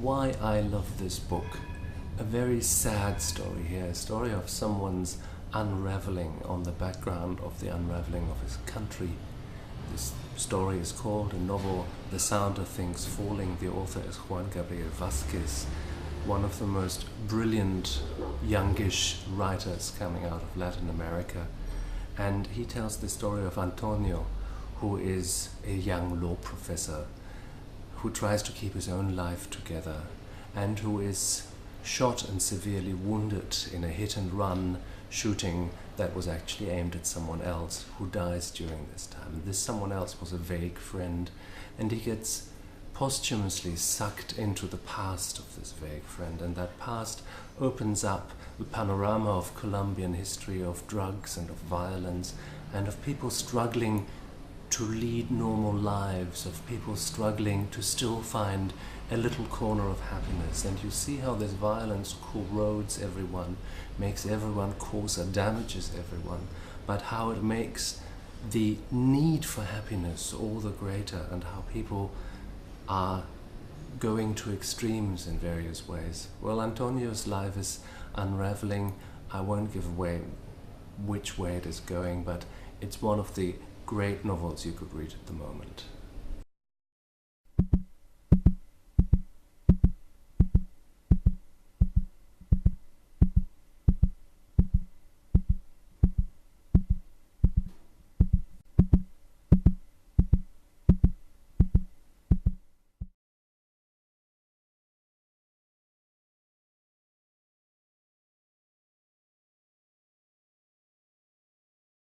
why I love this book. A very sad story here, a story of someone's unraveling on the background of the unraveling of his country. This story is called, a novel, The Sound of Things Falling. The author is Juan Gabriel Vasquez, one of the most brilliant youngish writers coming out of Latin America. And he tells the story of Antonio, who is a young law professor who tries to keep his own life together and who is shot and severely wounded in a hit-and-run shooting that was actually aimed at someone else, who dies during this time. This someone else was a vague friend, and he gets posthumously sucked into the past of this vague friend, and that past opens up the panorama of Colombian history, of drugs and of violence, and of people struggling to lead normal lives, of people struggling to still find a little corner of happiness. And you see how this violence corrodes everyone, makes everyone coarser, damages everyone, but how it makes the need for happiness all the greater, and how people are going to extremes in various ways. Well, Antonio's life is unraveling. I won't give away which way it is going, but it's one of the great novels you could read at the moment.